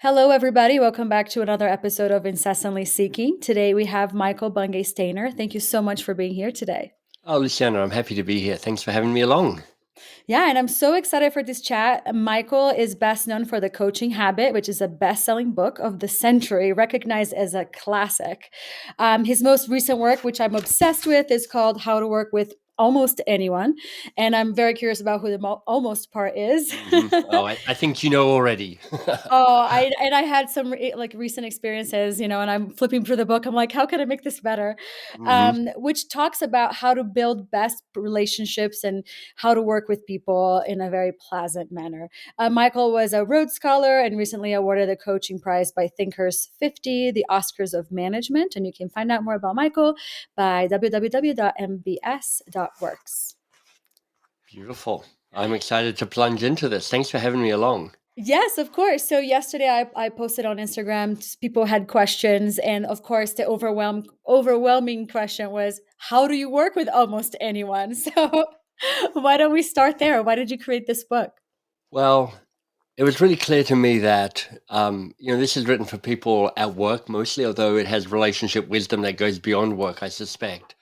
Hello, everybody. Welcome back to another episode of Incessantly Seeking. Today we have Michael Bungay Stainer. Thank you so much for being here today. Oh, Luciana, I'm happy to be here. Thanks for having me along. Yeah, and I'm so excited for this chat. Michael is best known for The Coaching Habit, which is a best selling book of the century, recognized as a classic. His most recent work, which I'm obsessed with, is called How to Work with Almost Anyone. And I'm very curious about who the almost part is. Oh, I think you know already. Oh, I had some like recent experiences, and I'm flipping through the book. I'm like, how can I make this better? hmm Which talks about how to build best relationships and how to work with people in a very pleasant manner. Michael was a Rhodes Scholar and recently awarded a coaching prize by Thinkers 50, the Oscars of Management. And you can find out more about Michael by www.mbs.works. Beautiful. I'm excited to plunge into this. Thanks for having me along. Yes, of course. So yesterday I posted on Instagram, people had questions. And of course, the overwhelming question was, how do you work with almost anyone? So why don't we start there? Why did you create this book? Well, it was really clear to me that, this is written for people at work mostly, although it has relationship wisdom that goes beyond work, I suspect.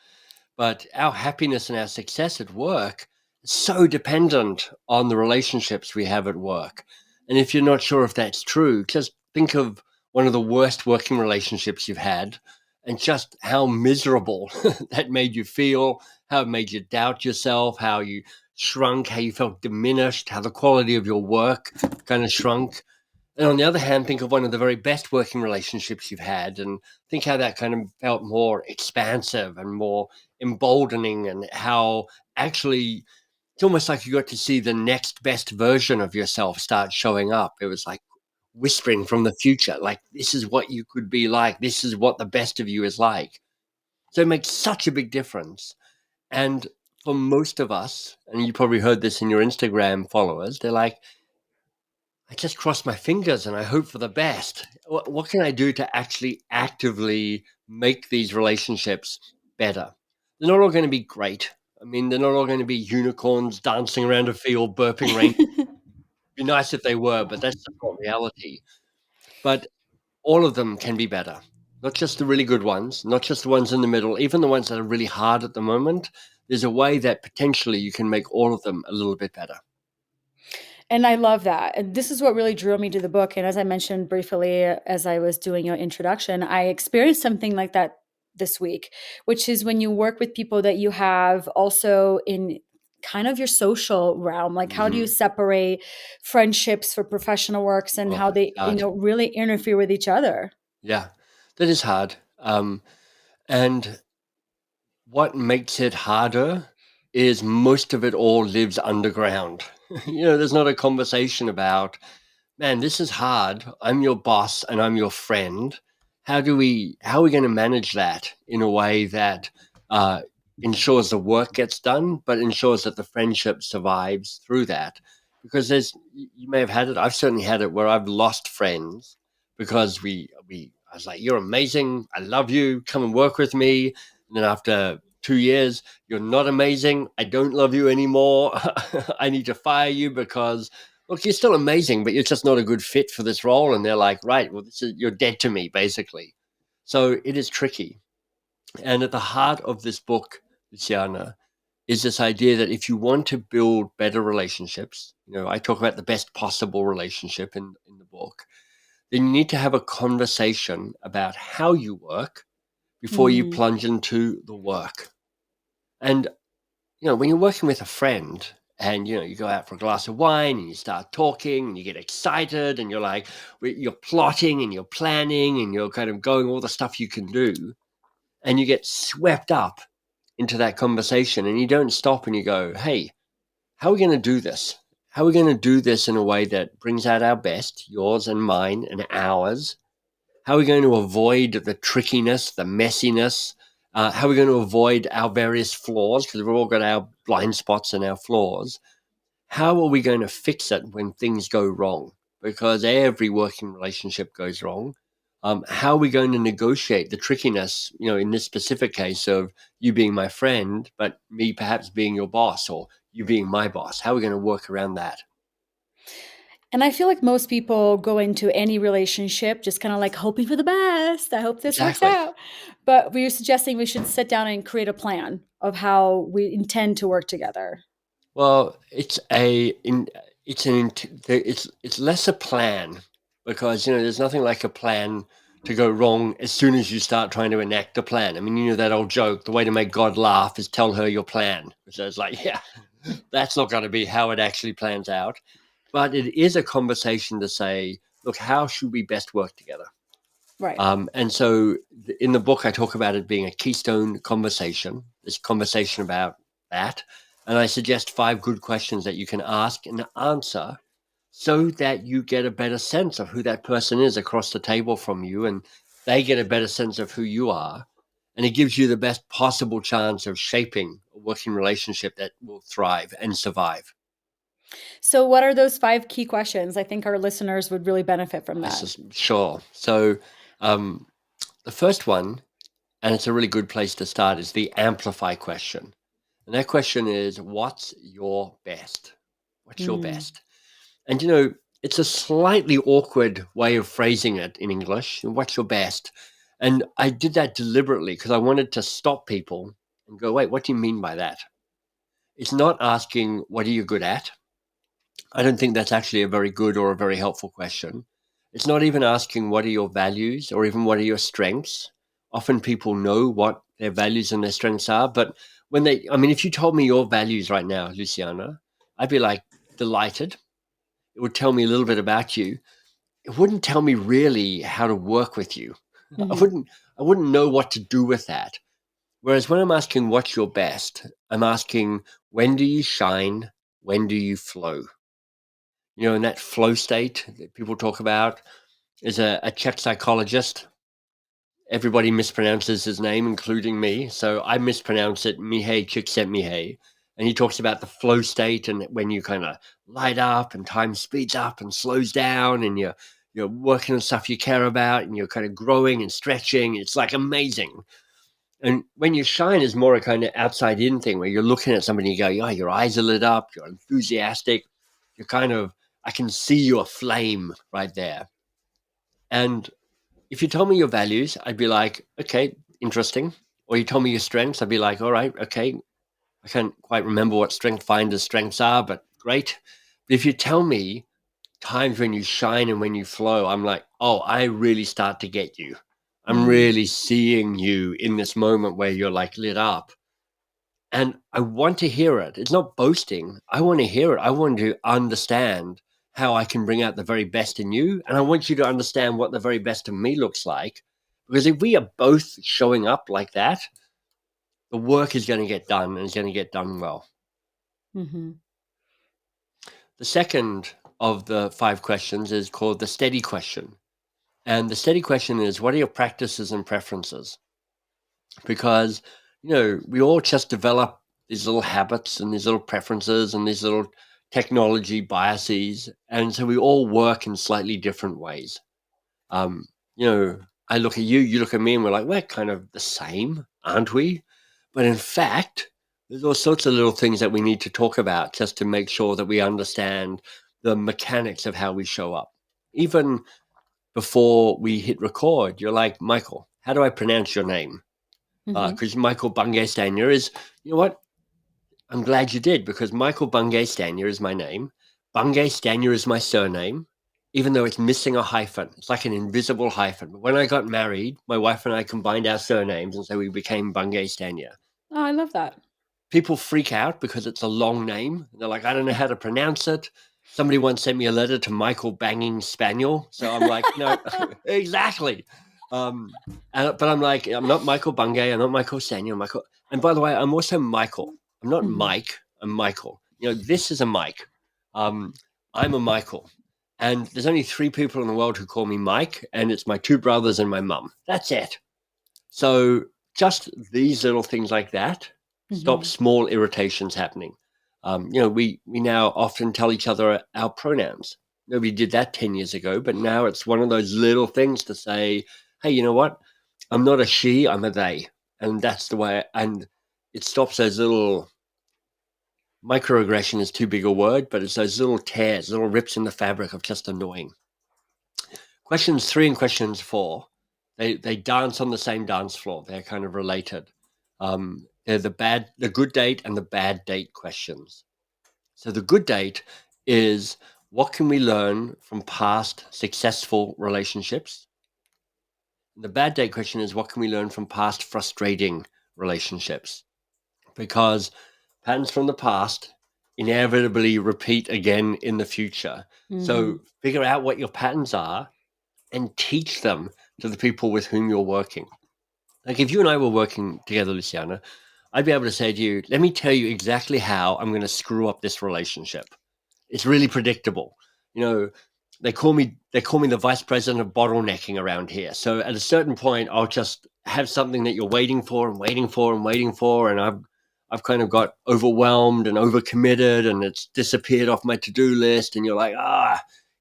But our happiness and our success at work is so dependent on the relationships we have at work. And if you're not sure if that's true, just think of one of the worst working relationships you've had and just how miserable that made you feel, how it made you doubt yourself, how you shrunk, how you felt diminished, how the quality of your work kind of shrunk. And on the other hand, think of one of the very best working relationships you've had and think how that kind of felt more expansive and more emboldening, and how actually it's almost like you got to see the next best version of yourself start showing up. It was like whispering from the future, like, this is what you could be like. This is what the best of you is like. So it makes such a big difference. And for most of us, and you probably heard this in your Instagram followers, they're like, I just cross my fingers and I hope for the best. What can I do to actually actively make these relationships better? They're not all going to be great. I mean, they're not all going to be unicorns dancing around a field, burping rain. It'd be nice if they were, but that's just not reality. But all of them can be better. Not just the really good ones, not just the ones in the middle, even the ones that are really hard at the moment. There's a way that potentially you can make all of them a little bit better. And I love that. And this is what really drew me to the book. And as I mentioned briefly as I was doing your introduction, I experienced something like that this week, which is when you work with people that you have also in kind of your social realm. Like, how do you hmm separate friendships for professional works and Oh, how it's they, hard. really interfere with each other? Yeah, that is hard. And what makes it harder is most of it all lives underground. There's not a conversation about, man, this is hard. I'm your boss and I'm your friend. How are we going to manage that in a way that uh, ensures the work gets done, but ensures that the friendship survives through that? Because you may have had it. I've certainly had it where I've lost friends because I was like, you're amazing. I love you. Come and work with me. And then after 2 years, you're not amazing. I don't love you anymore. I need to fire you because, look, you're still amazing, but you're just not a good fit for this role. And they're like, right, well, you're dead to me, basically. So it is tricky. And at the heart of this book, Luciana, is this idea that if you want to build better relationships, I talk about the best possible relationship in the book, then you need to have a conversation about how you work before you Mm. plunge into the work. And when you're working with a friend and, you go out for a glass of wine and you start talking and you get excited and you're like, you're plotting and you're planning and you're kind of going all the stuff you can do, and you get swept up into that conversation and you don't stop and you go, hey, how are we going to do this? How are we going to do this in a way that brings out our best, yours and mine and ours? How are we going to avoid the trickiness, the messiness? How are we going to avoid our various flaws? Because we've all got our blind spots and our flaws. How are we going to fix it when things go wrong? Because every working relationship goes wrong. How are we going to negotiate the trickiness, in this specific case of you being my friend, but me perhaps being your boss, or you being my boss? How are we going to work around that? And I feel like most people go into any relationship just kind of like hoping for the best. I hope this works Exactly. out. But we're suggesting we should sit down and create a plan of how we intend to work together. Well, it's less a plan because there's nothing like a plan to go wrong as soon as you start trying to enact a plan. I mean, that old joke, the way to make God laugh is tell her your plan. So it's like, yeah, that's not going to be how it actually plans out. But it is a conversation to say, look, how should we best work together? Right. And so in the book, I talk about it being a keystone conversation, this conversation about that. And I suggest 5 good questions that you can ask and answer so that you get a better sense of who that person is across the table from you and they get a better sense of who you are. And it gives you the best possible chance of shaping a working relationship that will thrive and survive. So, what are those 5 key questions? I think our listeners would really benefit from that. Sure. So um, the first one, and it's a really good place to start, is the amplify question. And that question is, what's your best? What's your Mm, best? And it's a slightly awkward way of phrasing it in English. What's your best? And I did that deliberately because I wanted to stop people and go, wait, what do you mean by that? It's not asking, what are you good at? I don't think that's actually a very good or a very helpful question. It's not even asking, what are your values or even what are your strengths? Often people know what their values and their strengths are. But I mean, if you told me your values right now, Luciana, I'd be like delighted. It would tell me a little bit about you. It wouldn't tell me really how to work with you. I mhm, wouldn't I wouldn't know what to do with that. Whereas when I'm asking what's your best, I'm asking when do you shine? When do you flow? In that flow state that people talk about is a Czech psychologist. Everybody mispronounces his name, including me. So I mispronounce it Mihai Csikszentmihalyi. And he talks about the flow state and when you kind of light up and time speeds up and slows down and you're working on stuff you care about and you're kind of growing and stretching. It's like amazing. And when you shine is more a kind of outside in thing where you're looking at somebody and you go, oh, your eyes are lit up, you're enthusiastic, you're kind of, I can see your flame right there. And if you told me your values, I'd be like, okay, interesting. Or you told me your strengths, I'd be like, all right, okay. I can't quite remember what strength finders' strengths are, but great. But if you tell me times when you shine and when you flow, I'm like, oh, I really start to get you. I'm mm, really seeing you in this moment where you're like lit up. And I want to hear it. It's not boasting. I want to hear it. I want to understand how I can bring out the very best in you. And I want you to understand what the very best of me looks like. Because if we are both showing up like that, the work is going to get done and it's going to get done well. mhm. The second of the 5 questions is called the steady question. And the steady question is, what are your practices and preferences? Because we all just develop these little habits and these little preferences and these little technology biases, and so we all work in slightly different ways. um you know I look at you, you look at me, and we're like, we're kind of the same, aren't we? But in fact, there's all sorts of little things that we need to talk about just to make sure that we understand the mechanics of how we show up. Even before we hit record, you're like, Michael, how do I pronounce your name? Mhm. Because Michael Bungay Stanier is, you know what? I'm glad you did, because Michael Bungay Stanier is my name. Bungay Stanier is my surname, even though it's missing a hyphen. It's like an invisible hyphen. But when I got married, my wife and I combined our surnames, and so we became Bungay Stanier. Oh, I love that. People freak out because it's a long name. They're like, I don't know how to pronounce it. Somebody once sent me a letter to Michael Banging Spaniel. So I'm like, no, exactly. Um, but I'm like, I'm not Michael Bungay. I'm not Michael Staniel. Michael. And by the way, I'm also Michael. I'm not Mhm. Mike. I'm Michael. This is a Mike. Um, I'm a Michael. And there's only 3 people in the world who call me Mike, and it's my 2 brothers and my mum. That's it. So just these little things like that stop Mhm. small irritations happening. We now often tell each other our pronouns. Nobody did that 10 years ago, but now it's one of those little things to say, hey, you know what? I'm not a she, I'm a they. And that's the way, and it stops those little Microaggression is too big a word, but it's those little tears, little rips in the fabric of just annoying. Questions 3 and questions 4, they dance on the same dance floor. They're kind of related. They're the good date and the bad date questions. So the good date is, what can we learn from past successful relationships? And the bad date question is, what can we learn from past frustrating relationships? Because patterns from the past inevitably repeat again in the future. Mm-hmm. So figure out what your patterns are and teach them to the people with whom you're working. Like if you and I were working together, Luciana, I'd be able to say to you, let me tell you exactly how I'm going to screw up this relationship. It's really predictable. You know, they call me the vice president of bottlenecking around here. So at a certain point, I'll just have something that you're waiting for and waiting for and waiting for, and I've kind of got overwhelmed and overcommitted, and it's disappeared off my to-do list, and you're like,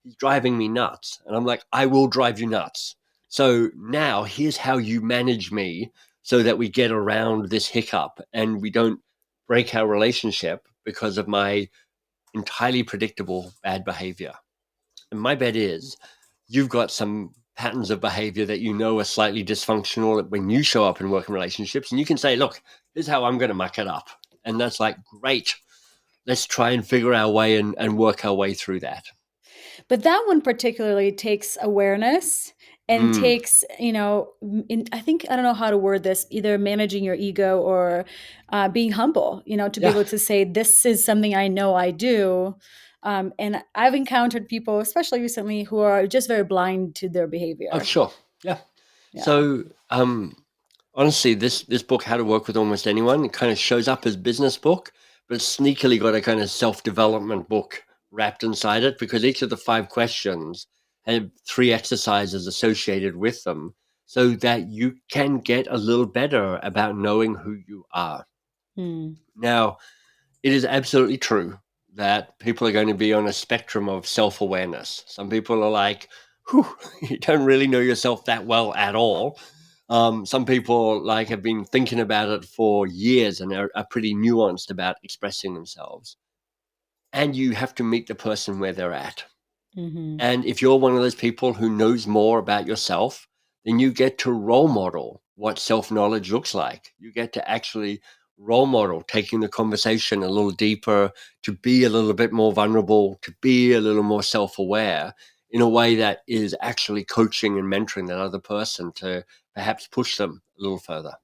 he's driving me nuts, and I'm like, I will drive you nuts. So now here's how you manage me so that we get around this hiccup and we don't break our relationship because of my entirely predictable bad behavior. And my bet is you've got some patterns of behavior that you know are slightly dysfunctional when you show up in working relationships. And you can say, look, here's how I'm going to muck it up. And that's like, great. Let's try and figure our way and work our way through that. But that one particularly takes awareness and Mm, takes, I think, I don't know how to word this, either managing your ego or being humble, to be yeah. able to say, this is something I know I do. And I've encountered people, especially recently, who are just very blind to their Oh, behavior. sure. Yeah. Yeah. So, honestly, this book, How to Work with Almost Anyone, it kind of shows up as business book, but it's sneakily got a kind of self-development book wrapped inside it because each of the 5 questions have 3 exercises associated with them so that you can get a little better about knowing who you are. Hmm. Now, it is absolutely true that people are going to be on a spectrum of self-awareness. Some people are like, whew, you don't really know yourself that well at all. Some people like have been thinking about it for years and are pretty nuanced about expressing themselves. And you have to meet the person where they're at. Hmm. And if you're one of those people who knows more about yourself, then you get to role model what self knowledge looks like. You get to actually role model taking the conversation a little deeper, to be a little bit more vulnerable, to be a little more self aware in a way that is actually coaching and mentoring that other person to perhaps push them a little further.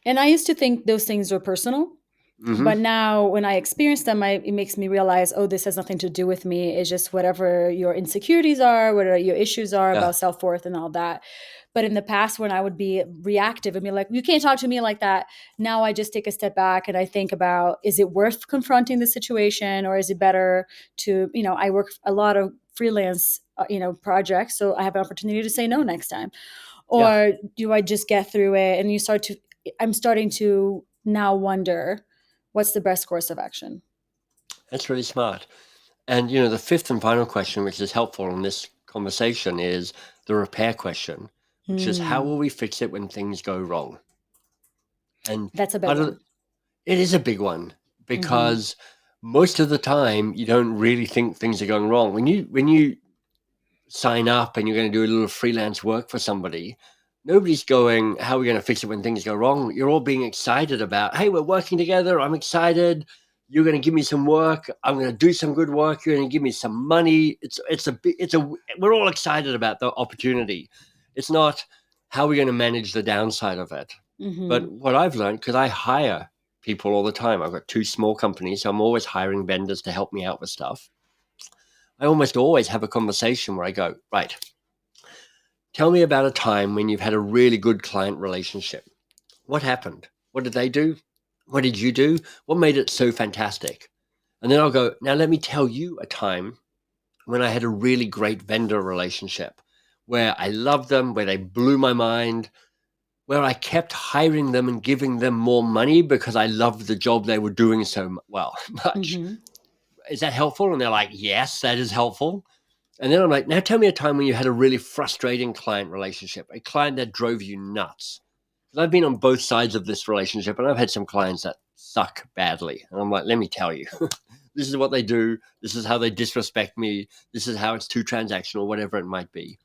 And I used to think those things were personal. Hmm. But now when I experience them, it makes me realize, oh, this has nothing to do with me. It's just whatever your insecurities are, whatever your issues are Yeah. about self-worth and all that. But in the past, when I would be reactive and be like, you can't talk to me like that. Now I just take a step back and I think about, is it worth confronting the situation, or is it better to, I work a lot of freelance, projects. So I have an opportunity to say no next time. Yeah. Or do I just get through it? And I'm starting to now wonder, what's the best course of action? That's really smart. And the fifth and final question, which is helpful in this conversation, is the repair question, which is how Mm, will we fix it when things go wrong? And that's a big part of one. it is a big one Hmm. because most of the time you don't really think things are going wrong. When you sign up and you're going to do a little freelance work for somebody, nobody's going, how are we going to fix it when things go wrong? You're all being excited about, hey, we're working together. I'm excited. You're going to give me some work. I'm going to do some good work. You're going to give me some money. We're all excited about the opportunity. It's not how we're going to manage the downside of it. But Hmm. what I've learned, because I hire people all the time, I've got 2 small companies, so I'm always hiring vendors to help me out with stuff. I almost always have a conversation where I go, right, tell me about a time when you've had a really good client relationship. What happened? What did they do? What did you do? What made it so fantastic? And then I'll go, now let me tell you a time when I had a really great vendor relationship where I loved them, where they blew my mind, where I kept hiring them and giving them more money because I loved the job they were doing so well much. Hmm. Is that helpful? And they're like, yes, that is helpful. And then I'm like, now tell me a time when you had a really frustrating client relationship, a client that drove you nuts. 'Cause I've been on both sides of this relationship, and I've had some clients that suck badly. And I'm like, let me tell you, this is what they do. This is how they disrespect me. This is how it's too transactional, whatever it might be.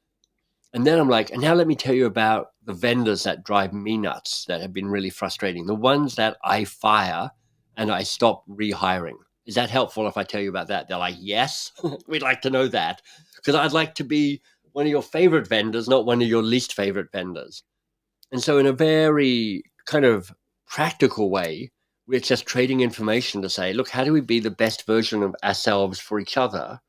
And then I'm like, and now let me tell you about the vendors that drive me nuts, that have been really frustrating. The ones that I fire and I stop rehiring. Is that helpful if I tell you about that? They're like, yes, we'd like to know that. Because I'd like to be one of your favorite vendors, not one of your least favorite vendors. And so, in a very kind of practical way, we're just trading information to say, look, how do we be the best version of ourselves for each other?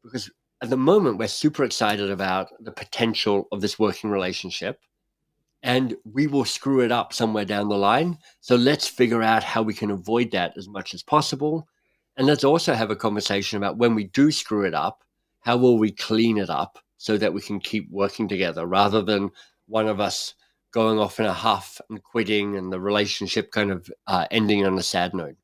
Because at the moment, we're super excited about the potential of this working relationship, and we will screw it up somewhere down the line. So let's figure out how we can avoid that as much as possible. And let's also have a conversation about when we do screw it up, how will we clean it up so that we can keep working together rather than one of us going off in a huff and quitting and the relationship kind of ending on a sad note.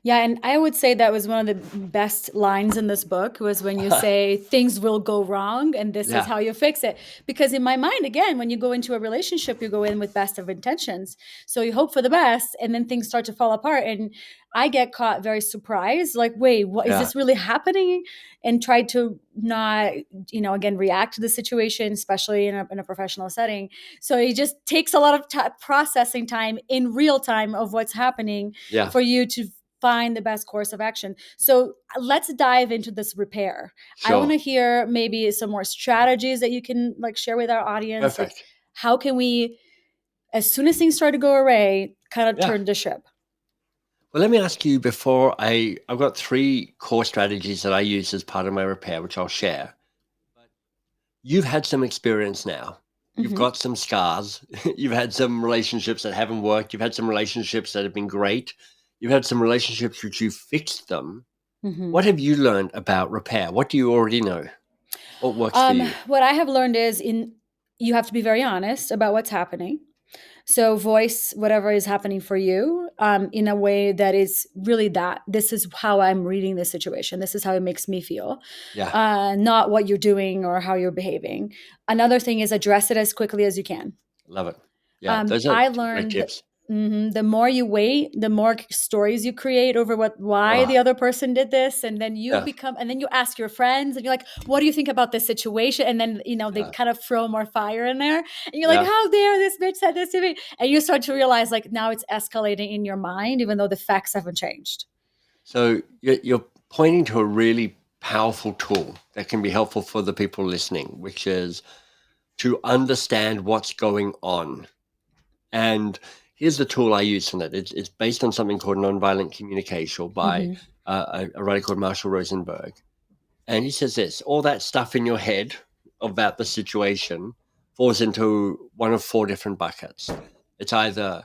Yeah, and I would say that was one of the best lines in this book was when you say things will go wrong and this is Yeah, how you fix it. Because in my mind, again, when you go into a relationship, you go in with best of intentions. So you hope for the best and then things start to fall apart. And I get caught very surprised, like, wait, what is yeah, this really happening? And try to not, again, react to the situation, especially in a professional setting. So it just takes a lot of processing time in real time of what's happening yeah, for you to find the best course of action. So let's dive into this repair. I want sure. to hear maybe some more strategies that you can like share with our audience. Like, Perfect. how can we, as soon as things start to go away, kind of Yeah. turn the ship? Well, let me ask you before I've got three core strategies that I use as part of my repair, which I'll share. But you've had some experience now. You've Mm-hmm. got some scars. You've had some relationships that haven't worked. You've had some relationships that have been great. You've had some relationships which you fixed them. Mm-hmm. What have you learned about repair? What do you already know? What works for you? What I have learned is you have to be very honest about what's happening. So voice whatever is happening for you in a way that is really that this is how I'm reading this situation. This is how it makes me feel, Yeah, not what you're doing or how you're behaving. Another thing is address it as quickly as you can. love it. Yeah, those are I great learned that tips. the more you wait, the more stories you create over why Oh, the other person did this, and then yeah, and then you ask your friends, and you're like, "What do you think about this situation?" And then they yeah, kind of throw more fire in there, and you're like, yeah. "How dare this bitch said this to me?" And you start to realize like now it's escalating in your mind, even though the facts haven't changed. So you're pointing to a really powerful tool that can be helpful for the people listening, which is to understand what's going on. And here's the tool I use in it. It's based on something called nonviolent communication by Mm-hmm. a writer called Marshall Rosenberg. And he says this: all that stuff in your head about the situation falls into one of four different buckets. It's either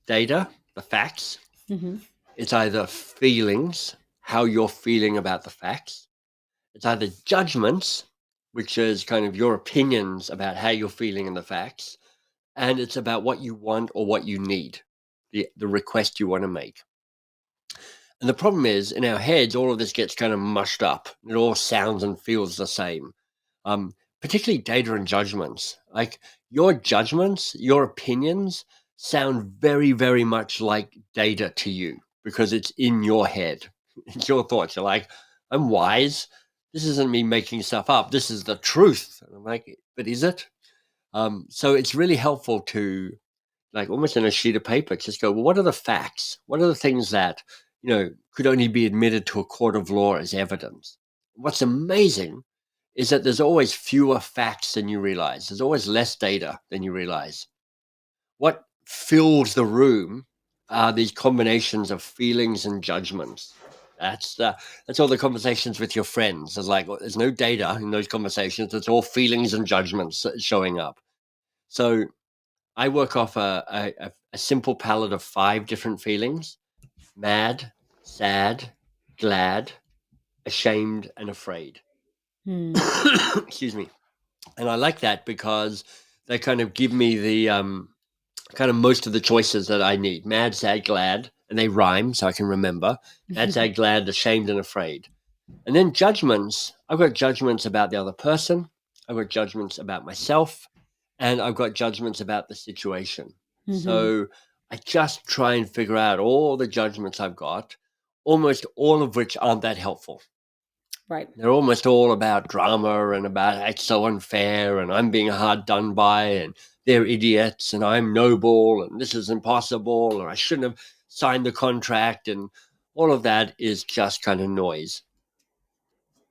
data, the facts, Mm-hmm. it's either feelings, how you're feeling about the facts, it's either judgments, which is kind of your opinions about how you're feeling in the facts, and it's about what you want or what you need, the request you want to make. And the problem is, in our heads, all of this gets kind of mushed up. It all sounds and feels the same. Particularly data and judgments. Like your judgments, your opinions sound very, very much like data to you because it's in your head. It's your thoughts. You're like, I'm wise. This isn't me making stuff up. This is the truth. And I'm like, but is it? So it's really helpful to like almost in a sheet of paper, just go, well, what are the facts? What are the things that, could only be admitted to a court of law as evidence? What's amazing is that there's always fewer facts than you realize. There's always less data than you realize. What fills the room are these combinations of feelings and judgments. That's all the conversations with your friends. There's like there's no data in those conversations. It's all feelings and judgments showing up. So I work off a simple palette of five different feelings: mad, sad, glad, ashamed, and afraid. Hmm. Excuse me. And I like that because they kind of give me the kind of most of the choices that I need: mad, sad, glad, and they rhyme so I can remember. Mad, sad, glad, ashamed, and afraid. And then judgments. I've got judgments about the other person. I've got judgments about myself, and I've got judgments about the situation. Mm-hmm. So I just try and figure out all the judgments I've got, almost all of which aren't that helpful. Right. They're almost all about drama and about it's so unfair and I'm being hard done by and they're idiots and I'm noble and this is impossible or I shouldn't have signed the contract, and all of that is just kind of noise.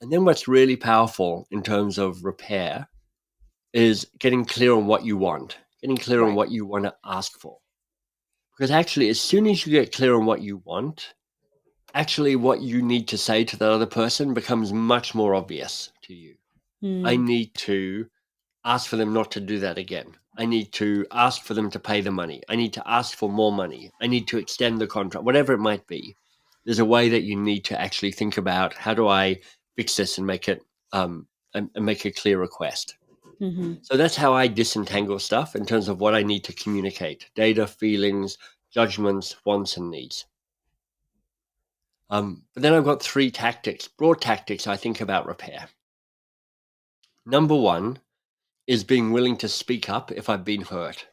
And then what's really powerful in terms of repair is getting clear on what you want, getting clear on Right. what you want to ask for. Because actually, as soon as you get clear on what you want, actually what you need to say to the other person becomes much more obvious to you. I Mm. need to ask for them not to do that again. I need to ask for them to pay the money. I need to ask for more money. I need to extend the contract, whatever it might be. There's a way that you need to actually think about how do I fix this and make it and make a clear request. Hmm. So that's how I disentangle stuff in terms of what I need to communicate: data, feelings, judgments, wants, and needs. But then I've got three tactics, broad tactics I think about repair. Number one is being willing to speak up if I've been hurt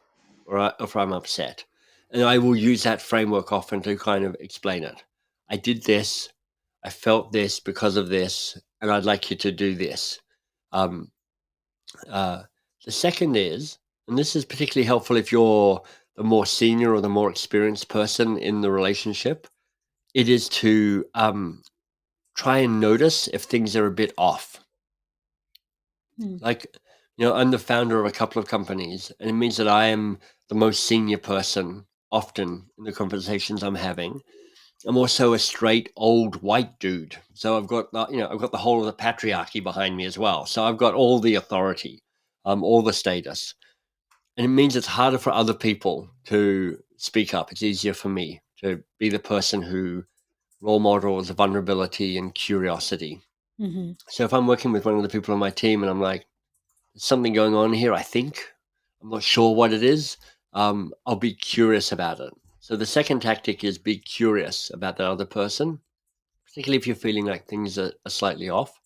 or if I'm upset. And I will use that framework often to kind of explain it. I did this, I felt this because of this, and I'd like you to do this. Um, uh, the second is, and this is particularly helpful if you're the more senior or the more experienced person in the relationship, it is to try and notice if things are a bit off. Mm. Like, I'm the founder of a couple of companies, and it means that I am the most senior person often in the conversations I'm having. I'm also a straight old white dude, so I've got the whole of the patriarchy behind me as well. So I've got all the authority, all the status, and it means it's harder for other people to speak up. It's easier for me to be the person who role models vulnerability and curiosity. Hmm. So if I'm working with one of the people on my team and I'm like, there's something going on here, I think. I'm not sure what it is. I'll be curious about it. So the second tactic is be curious about the other person, particularly if you're feeling like things are slightly off.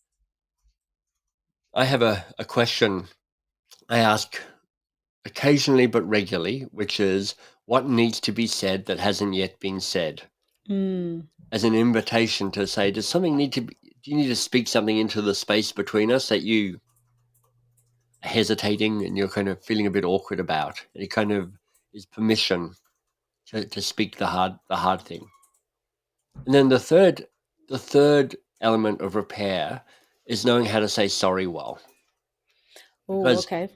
I have a question I ask occasionally but regularly, which is what needs to be said that hasn't yet been said? Mm. As an invitation to say, does something need to be, do you need to speak something into the space between us that you hesitating and you're kind of feeling a bit awkward about? It kind of is permission to speak the hard thing. And then the third element of repair is knowing how to say sorry well. Oh, Because okay.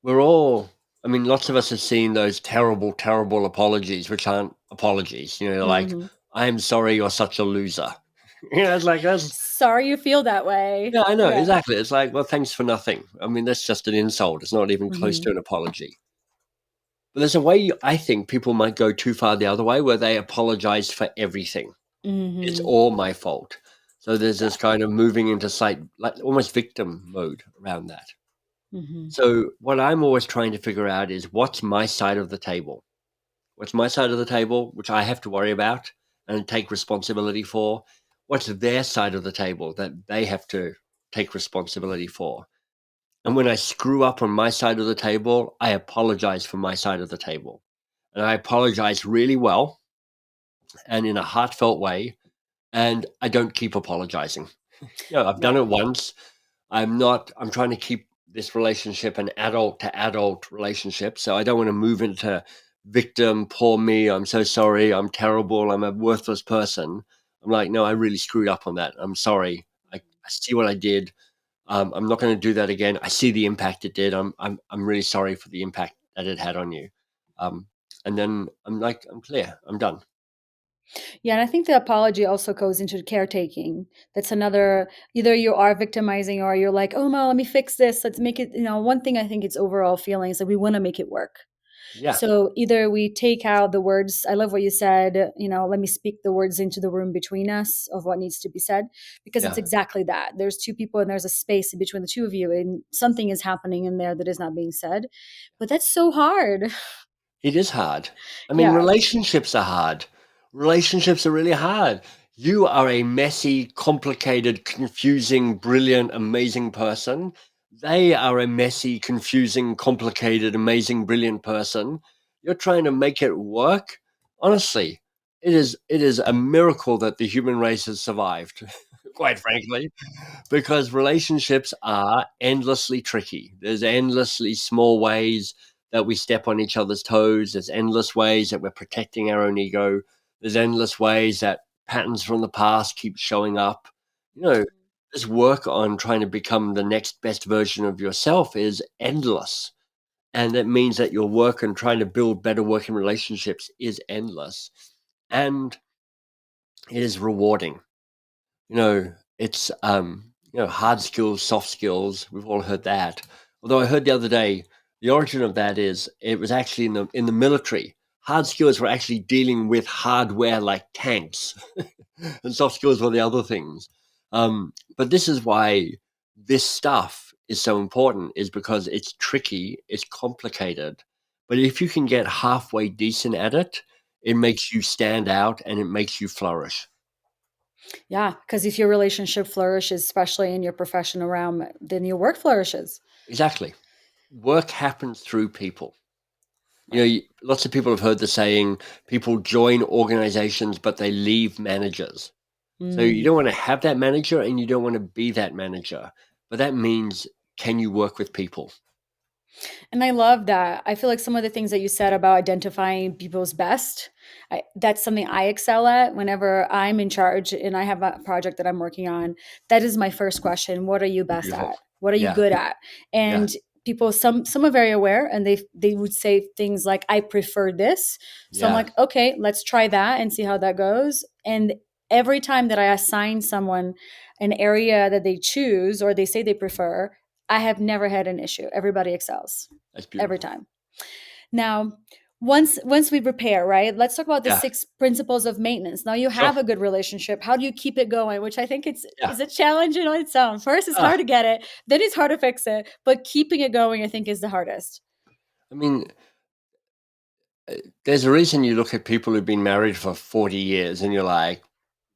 we're all, I mean, lots of us have seen those terrible, terrible apologies, which aren't apologies. Like, Hmm. I am sorry you're such a loser. It's like that's Sorry you feel that way. yeah, I know, Yeah. exactly. It's like, well, thanks for nothing. I mean, that's just an insult. It's not even close to Hmm. an apology. But there's a way I think people might go too far the other way where they apologize for everything. It's Hmm. all my fault. So there's this Gotcha. kind of moving into like almost victim mode around that. Hmm. So what I'm always trying to figure out is what's my side of the table? What's my side of the table, which I have to worry about and take responsibility for? What's their side of the table that they have to take responsibility for? And when I screw up on my side of the table, I apologize for my side of the table. And I apologize really well and in a heartfelt way. And I don't keep apologizing. I've done Right. it once. I'm trying to keep this relationship an adult to adult relationship. So I don't want to move into victim, poor me, I'm so sorry, I'm terrible, I'm a worthless person. I'm like, no, I really screwed up on that. I'm sorry. I see what I did. I'm not going to do that again. I see the impact it did. I'm really sorry for the impact that it had on you. Um, and then I'm like, I'm clear. I'm done. Yeah, and I think the apology also goes into caretaking. That's another, either you are victimizing or you're like, oh no, let me fix this. Let's make it, one thing I think it's overall feeling is that we want to make it work. Yeah, So either we take out the words, I love what you said, let me speak the words into the room between us of what needs to be said, because it's yeah. exactly that. There's two people and there's a space in between the two of you, and something is happening in there that is not being said. But that's so hard. It is hard. I mean, Yeah. relationships are hard. Relationships are really hard. You are a messy, complicated, confusing, brilliant, amazing person. They are a messy, confusing, complicated, amazing, brilliant person. you're trying to make it work. Honestly, it is a miracle that the human race has survived, quite frankly, because relationships are endlessly tricky. There's endlessly small ways that we step on each other's toes. There's endless ways that we're protecting our own ego. There's endless ways that patterns from the past keep showing up. You know, this work on trying to become the next best version of yourself is endless. And that means that your work on trying to build better working relationships is endless. And it is rewarding. It's hard skills, soft skills. We've all heard that. Although I heard the other day, the origin of that is it was actually in the military. Hard skills were actually dealing with hardware like tanks, and soft skills were the other things. But this is why this stuff is so important, is because it's tricky, it's complicated. But if you can get halfway decent at it, it makes you stand out and it makes you flourish. Yeah, because if your relationship flourishes, especially in your professional realm, then your work flourishes. Exactly. Work happens through people. Right. Lots of people have heard the saying, people join organizations, but they leave managers. So you Mm. don't want to have that manager and you don't want to be that manager. But that means, can you work with people? And I love that. I feel like some of the things that you said about identifying people's best, that's something I excel at whenever I'm in charge and I have a project that I'm working on. That is my first question. What are you best Beautiful. at? What are you Yeah. good at? Yeah. And people, some are very aware and they would say things like, I prefer this. So I'm Yeah. like, okay, let's try that and see how that goes. And every time that I assign someone an area that they choose or they say they prefer, I have never had an issue. Everybody excels That's every beautiful. time. Now, once we prepare, right? Let's talk about the Yeah. 6 principles of maintenance. Now you Sure. have a good relationship. How do you keep it going? Which I think it's Yeah. is a challenge in its own. First, it's Ah, hard to get it, then it's hard to fix it, but keeping it going, I think, is the hardest. I mean, there's a reason you look at people who've been married for 40 years and you're like,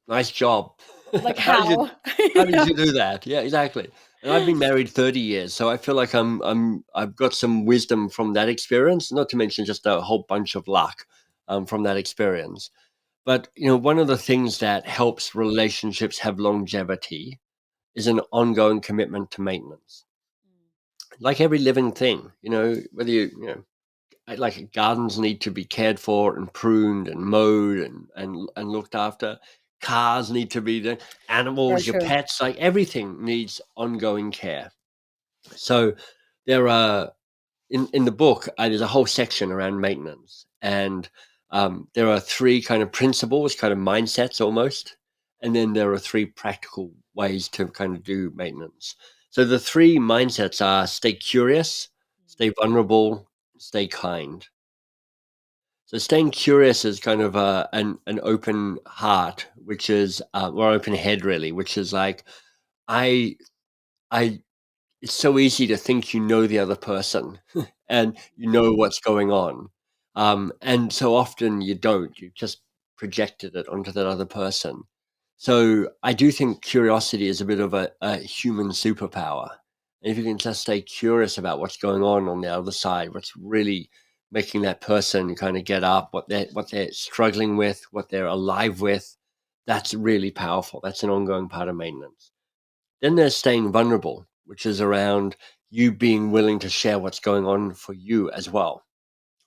nice job. Like How did you how? how did Yeah. you do that? Yeah, exactly. And I've been married 30 years, so I feel like I've got some wisdom from that experience, not to mention just a whole bunch of luck from that experience. But one of the things that helps relationships have longevity is an ongoing commitment to maintenance. Like every living thing, whether like gardens need to be cared for and pruned and mowed and looked after. Cars need to be done. Very Animals, your true. pets, like everything needs ongoing care. So there are in the book, there's a whole section around maintenance, and there are three kind of principles, kind of mindsets almost, and then there are three practical ways to kind of do maintenance. So the three mindsets are: stay curious, stay vulnerable, stay kind. So staying curious is kind of an open heart, which is or open head really, which is like I I it's so easy to think you know the other person and you know what's going on. And so often you don't. You just projected it onto that other person. So I do think curiosity is a bit of a human superpower. And if you can just stay curious about what's going on the other side, what's really making that person kind of get up, what they're struggling with, what they're alive with, that's really powerful. That's an ongoing part of maintenance. Then there's staying vulnerable, which is around you being willing to share what's going on for you as well.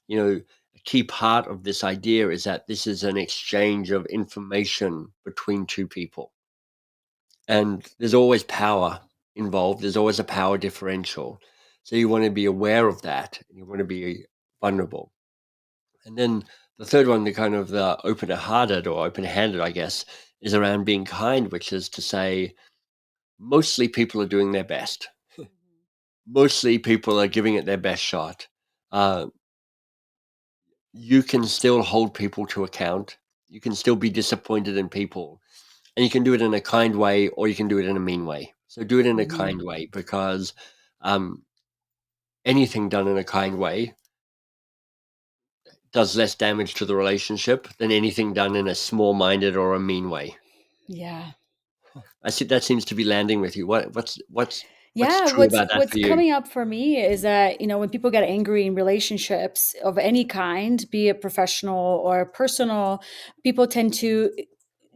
A key part of this idea is that this is an exchange of information between two people. And there's always power involved, there's always a power differential. So you want to be aware of that, and you want to be vulnerable. And then the third one, the kind of the open-hearted or open-handed, I guess, is around being kind, which is to say, mostly people are doing their best. Mostly people are giving it their best shot. Uh, you can still hold people to account. You can still be disappointed in people, and you can do it in a kind way, or you can do it in a mean way. So do it in a Mhm. kind way, because um, anything done in a kind way does less damage to the relationship than anything done in a small-minded or a mean way. Yeah. I see that seems to be landing with you. What's What's Yeah, true about that what's for you? coming up for me is that, when people get angry in relationships of any kind, be it professional or personal, people tend to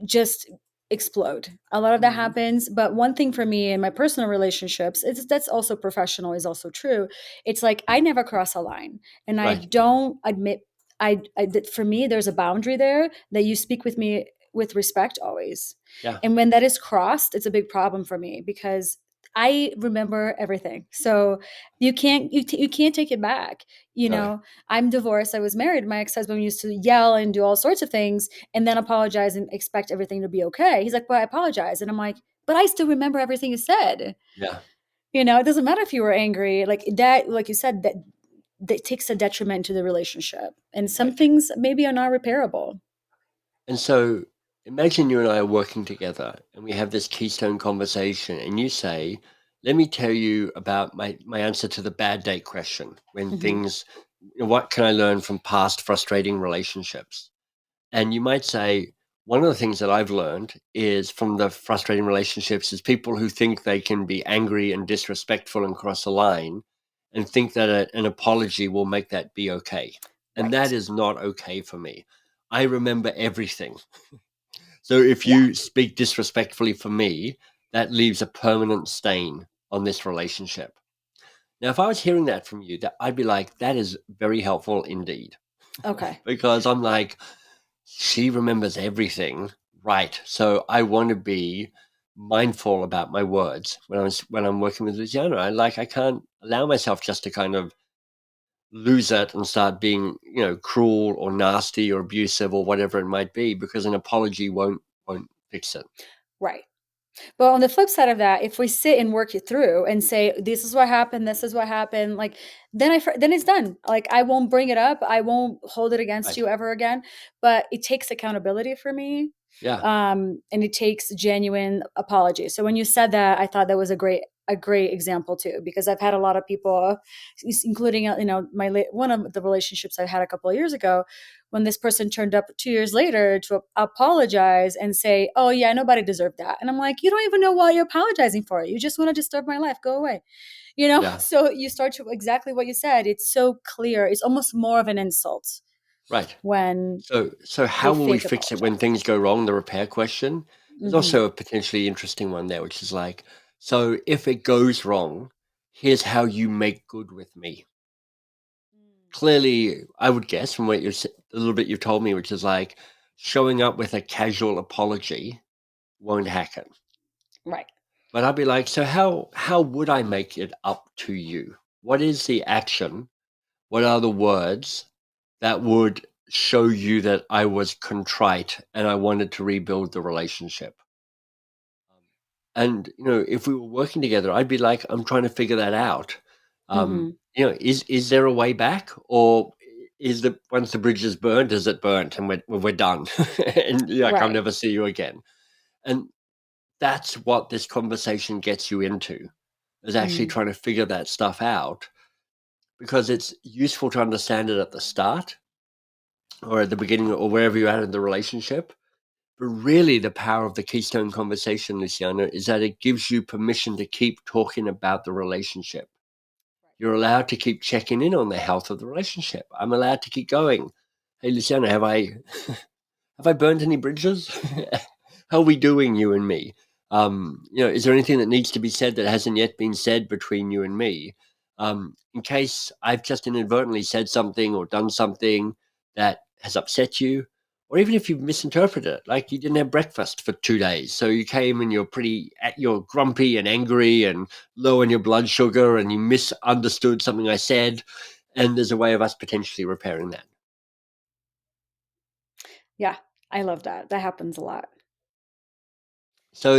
just explode. A lot of that Mhm. happens, but one thing for me in my personal relationships, it's that's also professional is also true. It's like I never cross a line and I Right. don't admit I that for me there's a boundary there that you speak with me with respect always. Yeah. And when that is crossed, it's a big problem for me because I remember everything. So you can't take it back. You No. know, I'm divorced. I was married. My ex-husband used to yell and do all sorts of things and then apologize and expect everything to be okay. He's like, "Well, I apologize." And I'm like, "But I still remember everything you said." Yeah. It doesn't matter if you were angry. Like that, like you said, that takes a detriment to the relationship. And some Right. things maybe are not repairable. And so imagine you and I are working together and we have this keystone conversation and you say, let me tell you about my answer to the bad date question when Hmm. things, what can I learn from past frustrating relationships? And you might say, one of the things that I've learned is from the frustrating relationships is people who think they can be angry and disrespectful and cross a line and think that an apology will make that be okay. And that Right. is not okay for me. I remember everything. So if Yeah. you speak disrespectfully for me, that leaves a permanent stain on this relationship. Now, if I was hearing that from you, that I'd be like, that is very helpful indeed. Okay. Because I'm like, she remembers everything, right? So I want to be mindful about my words when I'm working with Luciana. I can't allow myself just to kind of lose it and start being, cruel or nasty or abusive or whatever it might be, because an apology won't fix it. Right. But on the flip side of that, if we sit and work it through and say, "This is what happened. This is what happened," like then it's done. Like I won't bring it up. I won't hold it against Right. you ever again. But it takes accountability for me, Yeah. and it takes genuine apology. So when you said that, I thought that was a great example too, because I've had a lot of people, including one of the relationships I had a couple of years ago, when this person turned up 2 years later to apologize and say, "Oh yeah, nobody deserved that," and I'm like, "You don't even know what you're apologizing for. You just want to disturb my life. Go away." Yeah. So you start to exactly what you said. It's so clear. It's almost more of an insult Right. when So they how will we fake fix it when apologize. things go wrong? The repair question is Hmm. also a potentially interesting one there, which is like, so if it goes wrong, here's how you make good with me. Clearly, I would guess from what a little bit you've told me, which is like showing up with a casual apology won't hack it. Right. But I'd be like, so how would I make it up to you? What is the action? What are the words that would show you that I was contrite and I wanted to rebuild the relationship? And if we were working together, I'd be like, I'm trying to figure that out. Hmm. Is there a way back, or is the once the bridge is burned, is it burnt and we're done? And like I'll Right. never see you again. And that's what this conversation gets you into, is actually Mm. trying to figure that stuff out, because it's useful to understand it at the start or at the beginning or wherever you're at in the relationship. But really, the power of the Keystone conversation, Luciana, is that it gives you permission to keep talking about the relationship. You're allowed to keep checking in on the health of the relationship. I'm allowed to keep going. Hey, Luciana, have I burned any bridges? How are we doing, you and me? Is there anything that needs to be said that hasn't yet been said between you and me? In case I've just inadvertently said something or done something that has upset you, or even if you've misinterpreted it, like you didn't have breakfast for 2 days, so you came and you're grumpy and angry and low in your blood sugar, and you misunderstood something I said, and there's a way of us potentially repairing that. Yeah. I love that. That happens a lot. So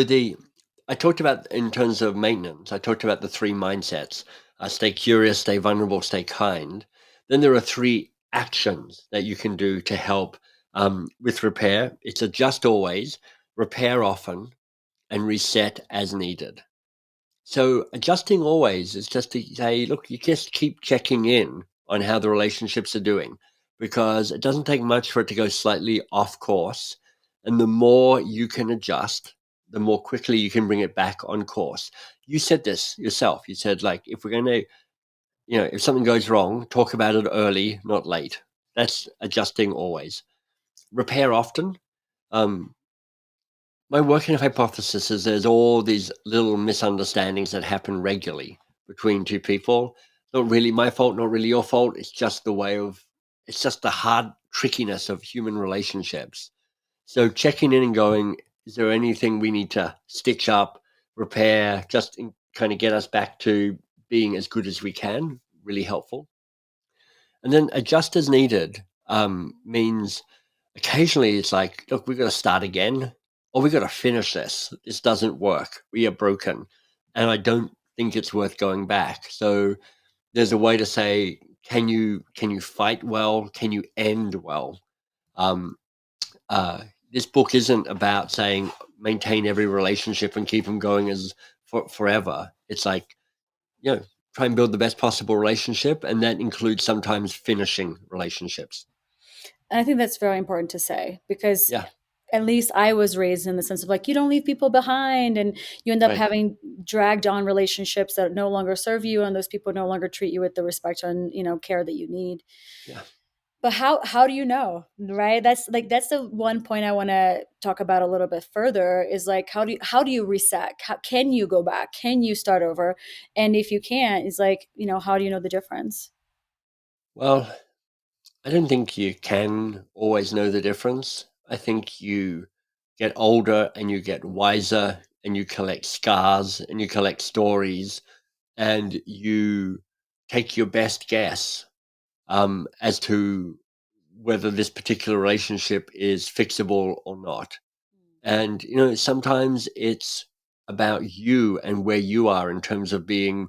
I talked about in terms of maintenance, I talked about the three mindsets: stay curious, stay vulnerable, stay kind. Then there are three actions that you can do to help with repair. It's adjust always, repair often, and reset as needed. So adjusting always is just to say, look, you just keep checking in on how the relationships are doing, because it doesn't take much for it to go slightly off course. And the more you can adjust, the more quickly you can bring it back on course. You said this yourself. You said, like, if we're going to, if something goes wrong, talk about it early, not late. That's adjusting always. Repair often. Um, my working hypothesis is there's all these little misunderstandings that happen regularly between two people. Not really my fault, not really your fault. It's just the hard trickiness of human relationships. So checking in and going, is there anything we need to stitch up, repair, kind of get us back to being as good as we can? Really helpful. And then adjust as needed means occasionally it's like, look, we've got to start again, or we've got to finish this. This doesn't work. We are broken. And I don't think it's worth going back. So there's a way to say, can you fight well? Can you end well? Um, this book isn't about saying maintain every relationship and keep them going as forever. It's like, you know, try and build the best possible relationship, and that includes sometimes finishing relationships. And I think that's very important to say because Yeah, at least I was raised in the sense of like, you don't leave people behind and you end up right. having dragged on relationships that no longer serve you and those people no longer treat you with the respect and, care that you need. Yeah. But how do you know, right? That's the one point I want to talk about a little bit further is like how do you reset? How can you go back? Can you start over? And if you can't, it's like, how do you know the difference? Well, I don't think you can always know the difference. I think you get older and you get wiser and you collect scars and you collect stories and you take your best guess as to whether this particular relationship is fixable or not. And, sometimes it's about you and where you are in terms of being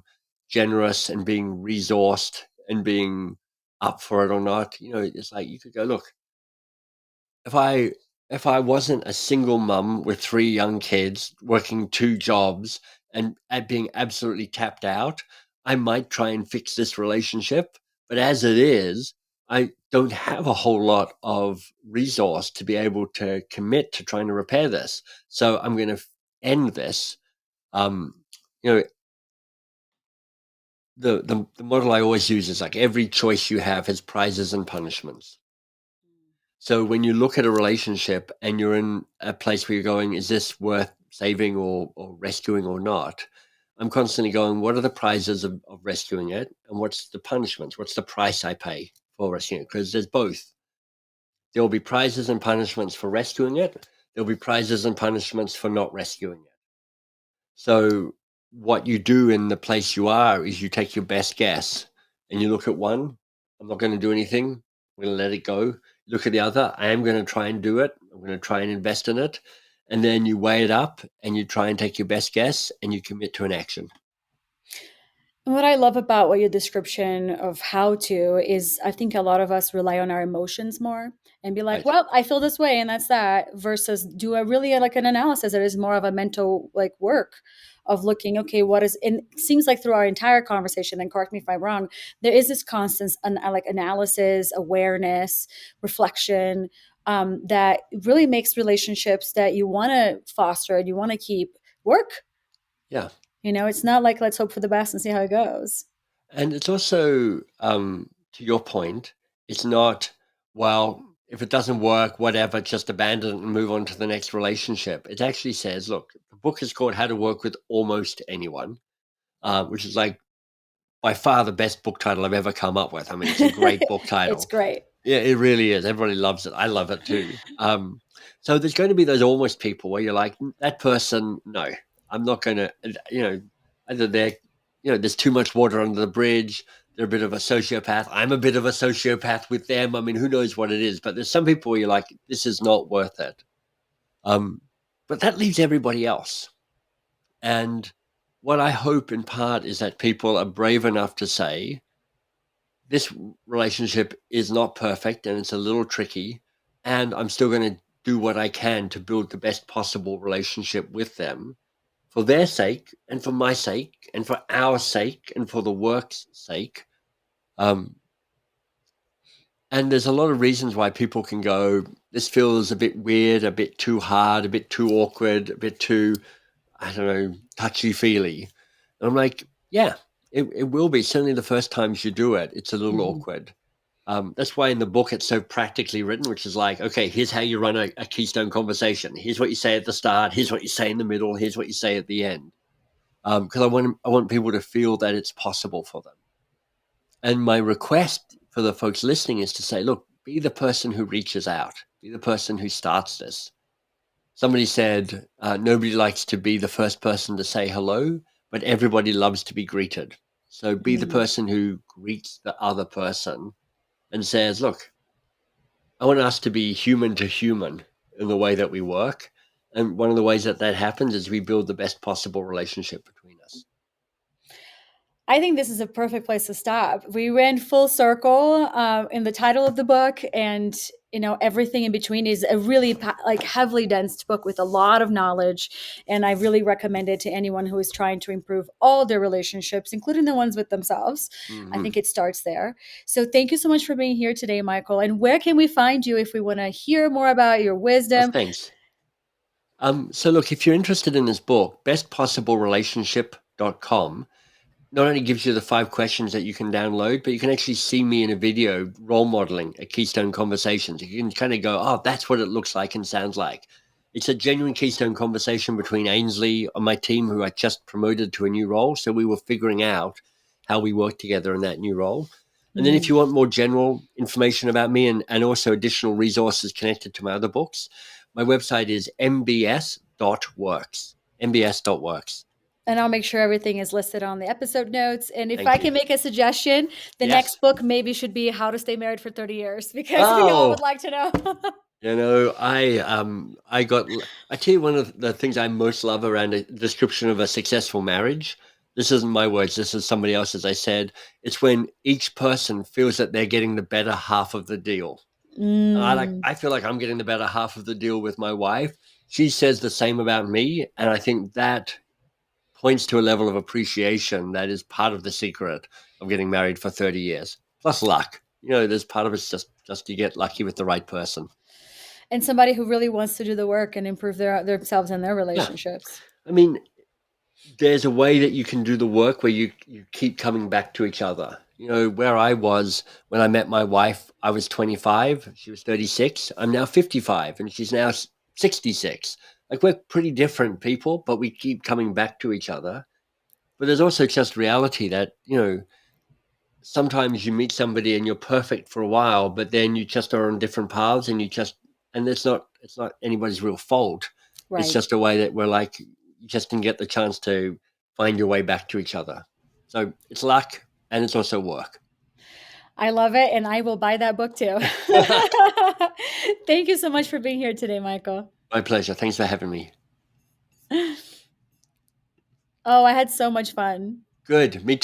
generous and being resourced and being up for it or not. It's like you could go, look, if I if I wasn't a single mum with three young kids working two jobs and being absolutely tapped out, I might try and fix this relationship. But as it is, I don't have a whole lot of resource to be able to commit to trying to repair this. So I'm going to end this. Um, you know, the model I always use is like every choice you have has prizes and punishments. So when you look at a relationship and you're in a place where you're going, is this worth saving or rescuing or not? I'm constantly going, what are the prizes of rescuing it? And what's the punishments? What's the price I pay for rescuing it? Because there's both. There will be prizes and punishments for rescuing it. There'll be prizes and punishments for not rescuing it. So what you do in the place you are is you take your best guess and you look at one. I'm not going to do anything. I'm going to let it go. Look at the other. I am going to try and do it. I'm going to try and invest in it. And then you weigh it up and you try and take your best guess and you commit to an action. And what I love about what your description of how to is I think a lot of us rely on our emotions more and be like, Right. well, I feel this way and that's that versus do a really like an analysis that is more of a mental like work of looking, okay, what is and it seems like through our entire conversation, and correct me if I'm wrong, there is this constant like analysis, awareness, reflection, that really makes relationships that you want to foster and you want to keep work. Yeah. It's not like let's hope for the best and see how it goes. And it's also, to your point, it's not, well, if it doesn't work, whatever, just abandon it and move on to the next relationship. It actually says, look, the book is called How to Work with Almost Anyone, which is like by far the best book title I've ever come up with. I mean, it's a great book It's title. great. Yeah, it really is. Everybody loves it. I love it too. So there's going to be those almost people where you're like, that person, no, I'm not going to, either there's too much water under the bridge. They're a bit of a sociopath. I'm a bit of a sociopath with them. I mean, who knows what it is? But there's some people where you're like, this is not worth it. Um, but that leaves everybody else. And what I hope in part is that people are brave enough to say, this relationship is not perfect and it's a little tricky, and I'm still going to do what I can to build the best possible relationship with them for their sake and for my sake and for our sake and for the work's sake. Um, and there's a lot of reasons why people can go, this feels a bit weird, a bit too hard, a bit too awkward, a bit too, I don't know, touchy feely. And I'm like, yeah, it will be. Certainly the first times you do it, it's a little Mhm. awkward. That's why in the book it's so practically written, which is like, okay, here's how you run a keystone conversation. Here's what you say at the start. Here's what you say in the middle. Here's what you say at the end. Because I want people to feel that it's possible for them. And my request for the folks listening is to say, look, be the person who reaches out, be the person who starts this. Somebody said, nobody likes to be the first person to say hello, but everybody loves to be greeted. So be the Mm. person who greets the other person and says, look, I want us to be human to human in the way that we work. And one of the ways that that happens is we build the best possible relationship between us. I think this is a perfect place to stop. We ran full circle in the title of the book, and everything in between is a really like heavily dense book with a lot of knowledge. And I really recommend it to anyone who is trying to improve all their relationships, including the ones with themselves. I Mm-hmm. think it starts there. So thank you so much for being here today, Michael. And where can we find you if we want to hear more about your Oh, wisdom? thanks. So look, if you're interested in this book, bestpossiblerelationship.com not only gives you the 5 questions that you can download, but you can actually see me in a video role modeling a Keystone Conversations. You can kind of go, oh, that's what it looks like and sounds like. It's a genuine Keystone conversation between Ainsley on my team, who I just promoted to a new role. So we were figuring out how we work together in that new role. And then if Mm. you want more general information about me and also additional resources connected to my other books, my website is mbs.works. mbs.works. And I'll make sure everything is listed on the episode notes. And if Thank I you. can make a suggestion, the Yes. next book maybe should be How to Stay Married for 30 Years because we all Oh, would like to know. I tell you one of the things I most love around a description of a successful marriage. This isn't my words. This is somebody else's. I said it's when each person feels that they're getting the better half of the deal. Mm, I feel like I'm getting the better half of the deal with my wife. She says the same about me, and I think that points to a level of appreciation that is part of the secret of getting married for 30 years. Plus luck. There's part of it's just you get lucky with the right person. and somebody who really wants to do the work and improve themselves and their Yeah. relationships. I mean, there's a way that you can do the work where you keep coming back to each other. Where I was when I met my wife, I was 25, she was 36. I'm now 55 and she's now 66. Like, we're pretty different people, but we keep coming back to each other. But there's also just reality that, sometimes you meet somebody and you're perfect for a while, but then you just are on different paths and it's not anybody's real fault. It's Right. just a way that we're like, you just didn't get the chance to find your way back to each other. So it's luck and it's also work. I love it. And I will buy that book too. Thank you so much for being here today, Michael. My pleasure. Thanks for having me. Oh, I had so much fun. Good. Me too.